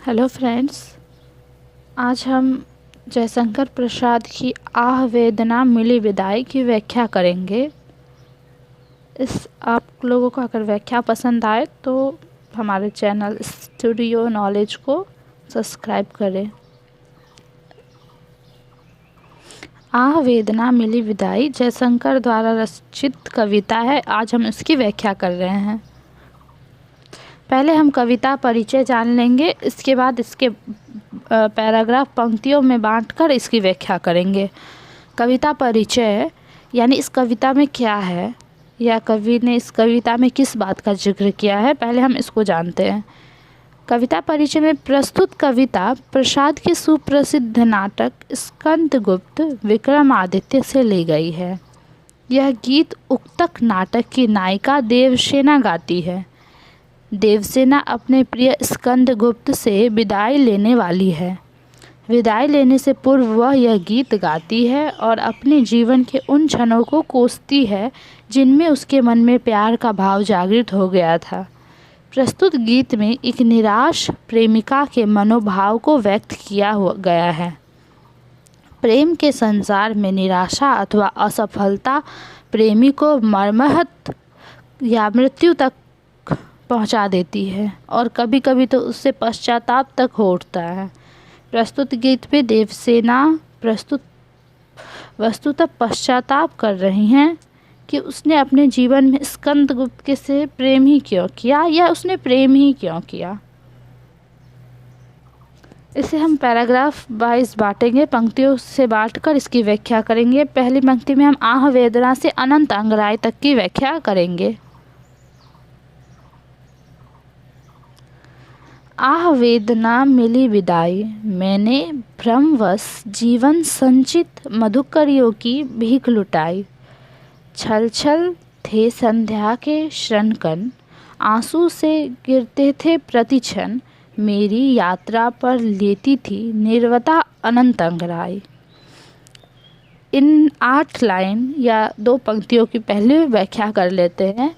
Hello friends, आज हम जयशंकर प्रसाद की आह वेदना मिली विदाई की व्याख्या करेंगे। आप लोगों को अगर व्याख्या पसंद आए तो हमारे चैनल स्टूडियो नॉलेज को सब्सक्राइब करें। आह वेदना मिली विदाई जयशंकर द्वारा रचित कविता है। आज हम इसकी व्याख्या कर रहे हैं। पहले हम कविता परिचय जान लेंगे, इसके बाद इसके पैराग्राफ पंक्तियों में बांटकर इसकी व्याख्या करेंगे। कविता परिचय यानी इस कविता में क्या है या कवि ने इस कविता में किस बात का जिक्र किया है, पहले हम इसको जानते हैं। कविता परिचय में प्रस्तुत कविता प्रसाद के सुप्रसिद्ध नाटक स्कंदगुप्त विक्रमादित्य से ली गई है। यह गीत उक्तक नाटक की नायिका देवसेना गाती है। देवसेना अपने प्रिय स्कंदगुप्त से विदाई लेने वाली है। विदाई लेने से पूर्व वह यह गीत गाती है और अपने जीवन के उन क्षणों को कोसती है जिनमें उसके मन में प्यार का भाव जागृत हो गया था। प्रस्तुत गीत में एक निराश प्रेमिका के मनोभाव को व्यक्त किया गया है। प्रेम के संसार में निराशा अथवा असफलता प्रेमी को मरमहत या मृत्यु तक पहुंचा देती है और कभी कभी तो उससे पश्चाताप तक हो उठता है। प्रस्तुत गीत पे देवसेना वस्तुतः पश्चाताप कर रही हैं कि उसने अपने जीवन में स्कंदगुप्त के से प्रेम ही क्यों किया या उसने प्रेम ही क्यों किया। इसे हम पैराग्राफ वाइज बांटेंगे, पंक्तियों से बांटकर इसकी व्याख्या करेंगे। पहली पंक्ति में हम आह वेदना से अनंत अंगराय तक की व्याख्या करेंगे। आह वेदना मिली विदाई, मैंने भ्रमवश जीवन संचित मधुकरियों की भीख लुटाई। छल छल थे संध्या के श्रनकन, आंसू से गिरते थे प्रतिक्षण, मेरी यात्रा पर लेती थी निर्वता अनंत अंगराई। इन 8 लाइन या 2 पंक्तियों की पहले व्याख्या कर लेते हैं।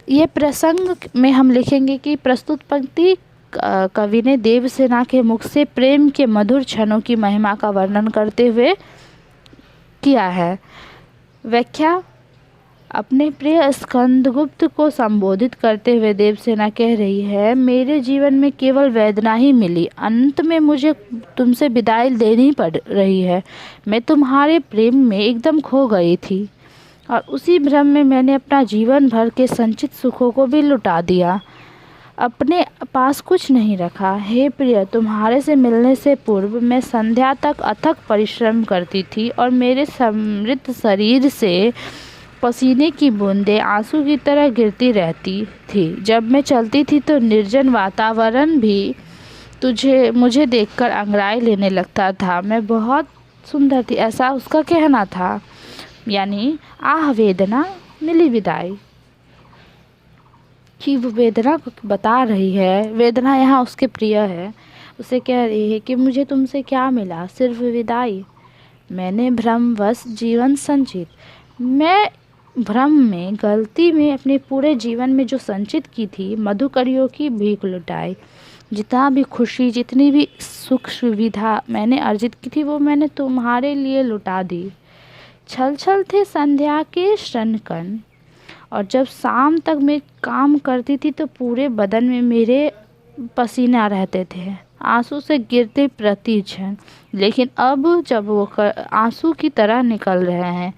ये प्रसंग में हम लिखेंगे कि प्रस्तुत पंक्ति कवि ने देवसेना के मुख से प्रेम के मधुर क्षणों की महिमा का वर्णन करते हुए किया है। व्याख्या अपने प्रिय स्कंदगुप्त को संबोधित करते हुए देवसेना कह रही है, मेरे जीवन में केवल वेदना ही मिली, अंत में मुझे तुमसे विदाई देनी पड़ रही है। मैं तुम्हारे प्रेम में एकदम खो गई थी और उसी भ्रम में मैंने अपना जीवन भर के संचित सुखों को भी लुटा दिया, अपने पास कुछ नहीं रखा। हे प्रिय, तुम्हारे से मिलने से पूर्व मैं संध्या तक अथक परिश्रम करती थी और मेरे समृद्ध शरीर से पसीने की बूंदें आंसू की तरह गिरती रहती थी। जब मैं चलती थी तो निर्जन वातावरण भी मुझे देखकर अंगड़ाई लेने लगता था। मैं बहुत सुंदर थी, ऐसा उसका कहना था। यानी आह वेदना मिली विदाई कि वो वेदना को बता रही है। वेदना यहाँ उसके प्रिय है, उसे कह रही है कि मुझे तुमसे क्या मिला, सिर्फ विदाई। मैंने भ्रमवश जीवन संचित, मैं भ्रम में गलती में अपने पूरे जीवन में जो संचित की थी मधुकरियों की भीख लुटाई। जितना भी खुशी, जितनी भी सुख सुविधा मैंने अर्जित की थी वो मैंने तुम्हारे लिए लुटा दी। छल छल थे संध्या के श्रनकन, और जब शाम तक मैं काम करती थी तो पूरे बदन में मेरे पसीना रहते थे, आंसू से गिरते प्रति क्षण। लेकिन अब जब वो आंसू की तरह निकल रहे हैं,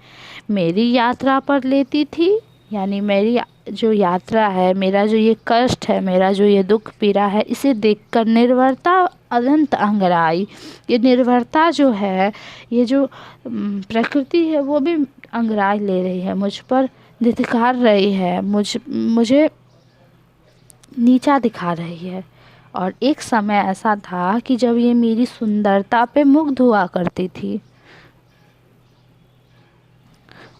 मेरी यात्रा पर लेती थी, यानी मेरी जो यात्रा है, मेरा जो ये कष्ट है, मेरा जो ये दुख पीड़ा है, इसे देखकर निर्भरता अनंत अंगराई। ये निर्भरता जो है, ये जो प्रकृति है, वो भी अंगराई ले रही है, मुझ पर धिक्कार रही है, मुझे नीचा दिखा रही है। और एक समय ऐसा था कि जब ये मेरी सुंदरता पे मुग्ध हुआ करती थी।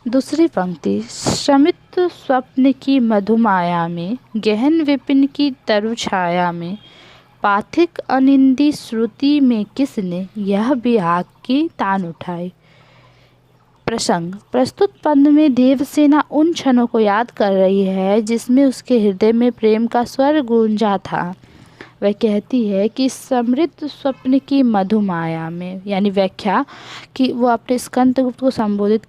दूसरी पंक्ति, श्रमित स्वप्न की मधुमाया में, गहन विपिन की तरु छाया में, पाथिक अनिंदी श्रुति में किसने यह विहाग की तान उठाई। प्रसंग, प्रस्तुत पद में देवसेना उन क्षणों को याद कर रही है जिसमें उसके हृदय में प्रेम का स्वर गूंजा था। वह कहती है कि समृद्ध स्वप्न की मधुमाया में, यानी व्याख्या कि वो अपने स्कंदगुप्त को संबोधित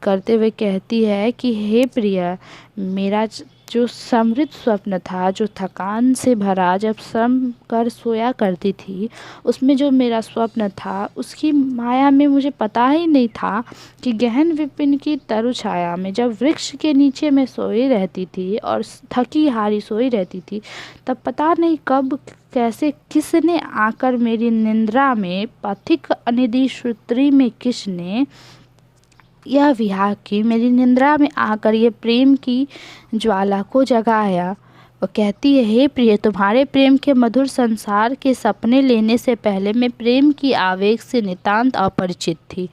करते हुए कहती है कि हे प्रिय, मेरा जो समृद्ध स्वप्न था, जो थकान से भरा जब श्रम कर सोया करती थी, उसमें जो मेरा स्वप्न था, उसकी माया में मुझे पता ही नहीं था कि गहन विपिन की तरु छाया में जब वृक्ष के नीचे मैं सोई रहती थी और थकी हारी सोई रहती थी, तब पता नहीं कब कैसे किसने आकर मेरी निंद्रा में पथिक अनिधि श्रुति में किसने यह विहार की मेरी निंद्रा में आकर ये प्रेम की ज्वाला को जगाया। वो कहती है, हे प्रिय, तुम्हारे प्रेम के मधुर संसार के सपने लेने से पहले मैं प्रेम की आवेग से नितांत अपरिचित थी।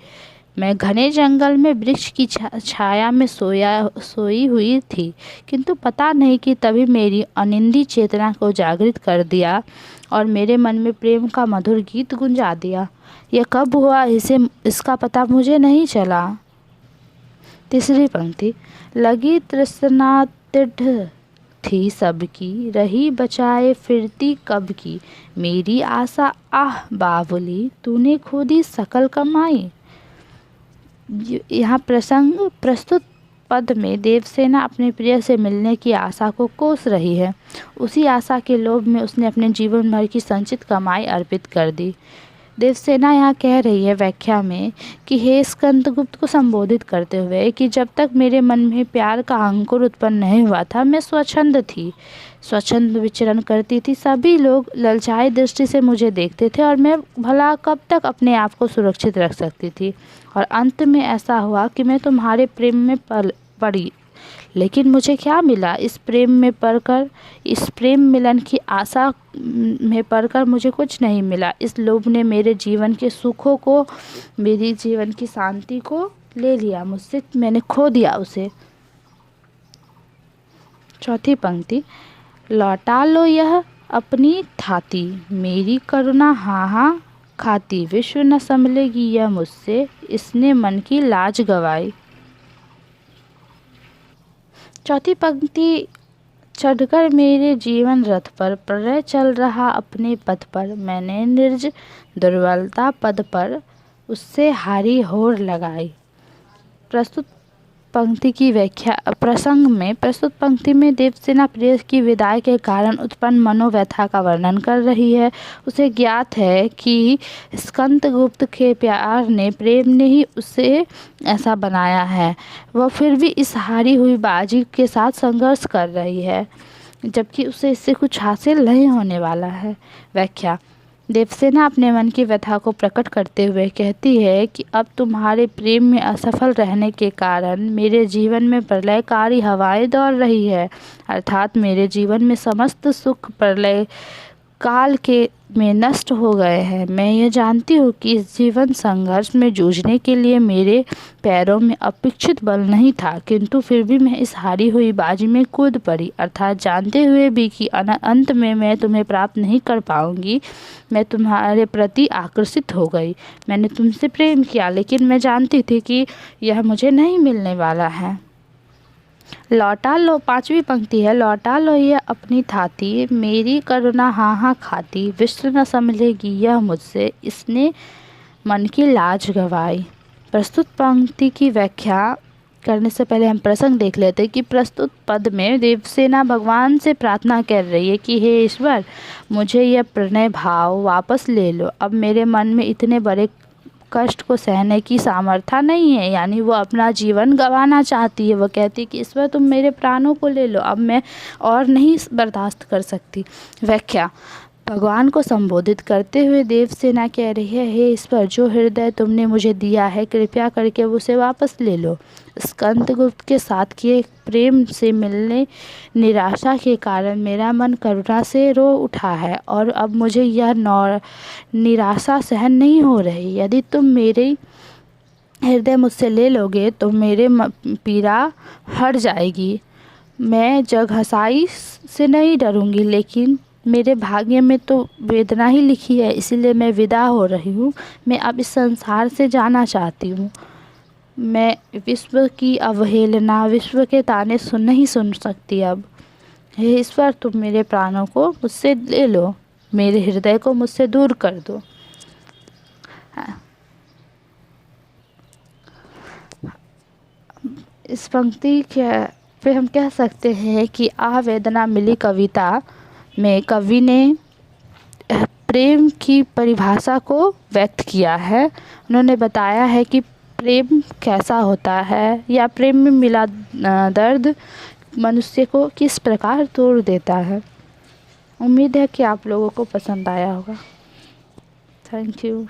मैं घने जंगल में वृक्ष की छाया में सोई हुई थी, किंतु पता नहीं कि तभी मेरी अनिंदी चेतना को जागृत कर दिया और मेरे मन में प्रेम का मधुर गीत गुंजा दिया। यह कब हुआ इसका पता मुझे नहीं चला। तीसरी पंक्ति, लगी तृष्णा तिढ़ थी सबकी, रही बचाए फिरती कब की, मेरी आशा आह बावली, तूने खोदी सकल कमाई। यहाँ प्रस्तुत पद में देवसेना अपने प्रिय से मिलने की आशा को कोस रही है। उसी आशा के लोभ में उसने अपने जीवन भर की संचित कमाई अर्पित कर दी। देवसेना यहाँ कह रही है व्याख्या में कि हे स्कंदगुप्त को संबोधित करते हुए कि जब तक मेरे मन में प्यार का अंकुर उत्पन्न नहीं हुआ था, मैं स्वच्छंद थी, स्वच्छंद विचरण करती थी। सभी लोग ललचाई दृष्टि से मुझे देखते थे और मैं भला कब तक अपने आप को सुरक्षित रख सकती थी। और अंत में ऐसा हुआ कि मैं तुम्हारे प्रेम में पड़ी, लेकिन मुझे क्या मिला? इस प्रेम मिलन की आशा में पड़कर मुझे कुछ नहीं मिला। इस लोभ ने मेरे जीवन के सुखों को, मेरी जीवन की शांति को ले लिया मुझसे, मैंने खो दिया उसे। चौथी पंक्ति, लौटा लो यह अपनी थाती, मेरी करुणा हाँ हाँ खाती, विश्व न संभलेगी यह मुझसे, इसने मन की लाज गवाई। चौथी पंक्ति, चढ़कर मेरे जीवन रथ पर, प्रलय चल रहा अपने पथ पर, मैंने निर्ज दुर्बलता पद पर उससे हारी होर लगाई। प्रस्तुत पंक्ति की व्याख्या प्रस्तुत पंक्ति में देवसेना प्रिय की विदाई के कारण उत्पन्न मनोव्यथा का वर्णन कर रही है। उसे ज्ञात है कि स्कंदगुप्त के प्यार ने, प्रेम ने ही उसे ऐसा बनाया है। वह फिर भी इस हारी हुई बाजी के साथ संघर्ष कर रही है, जबकि उसे इससे कुछ हासिल नहीं होने वाला है। व्याख्या, देवसेना अपने मन की व्यथा को प्रकट करते हुए कहती है कि अब तुम्हारे प्रेम में असफल रहने के कारण मेरे जीवन में प्रलयकारी हवाएं दौड़ रही है, अर्थात मेरे जीवन में समस्त सुख प्रलय काल के में नष्ट हो गए हैं। मैं यह जानती हूँ कि इस जीवन संघर्ष में जूझने के लिए मेरे पैरों में अपेक्षित बल नहीं था, किंतु फिर भी मैं इस हारी हुई बाजी में कूद पड़ी, अर्थात जानते हुए भी कि अंत में मैं तुम्हें प्राप्त नहीं कर पाऊंगी। मैं तुम्हारे प्रति आकर्षित हो गई। मैंने तुमसे प्रेम किया, लेकिन मैं जानती थी कि यह मुझे नहीं मिलने वाला है। लौटा लो, पांचवी पंक्ति है, लौटा लो यह अपनी थाती, मेरी करुणा हाँ हाँ खाती, विश्व न संभलेगी यह मुझसे, इसने मन की लाज गवाई। प्रस्तुत पंक्ति की व्याख्या करने से पहले हम प्रसंग देख लेते हैं कि प्रस्तुत पद में देवसेना भगवान से प्रार्थना कर रही है कि हे ईश्वर, मुझे यह प्रणय भाव वापस ले लो। अब मेरे मन में इतने बड़े कष्ट को सहने की सामर्थ्य नहीं है, यानी वो अपना जीवन गंवाना चाहती है। वो कहती है कि ईश्वर, तुम मेरे प्राणों को ले लो, अब मैं और नहीं बर्दाश्त कर सकती। व्याख्या, भगवान को संबोधित करते हुए देवसेना कह रही है, हे ईश्वर, जो हृदय तुमने मुझे दिया है, कृपया करके उसे वापस ले लो। स्कंदगुप्त के साथ किए प्रेम से मिलने निराशा के कारण मेरा मन करुणा से रो उठा है और अब मुझे यह निराशा सहन नहीं हो रही। यदि तुम मेरे हृदय मुझसे ले लोगे तो मेरे पीड़ा हट जाएगी। मैं जगहंसाई से नहीं डरूंगी, लेकिन मेरे भाग्य में तो वेदना ही लिखी है, इसीलिए मैं विदा हो रही हूँ। मैं अब इस संसार से जाना चाहती हूँ। मैं विश्व की अवहेलना, विश्व के ताने नहीं सुन सकती अब। हे ईश्वर, तुम मेरे प्राणों को मुझसे ले लो। मेरे हृदय को मुझसे दूर कर दो। इस पंक्ति के पे हम कह सकते हैं कि आह वेदना मिली कविता में कवि ने प्रेम की परिभाषा को व्यक्त किया है। उन्होंने बताया है कि प्रेम कैसा होता है या प्रेम में मिला दर्द मनुष्य को किस प्रकार तोड़ देता है। उम्मीद है कि आप लोगों को पसंद आया होगा। Thank you.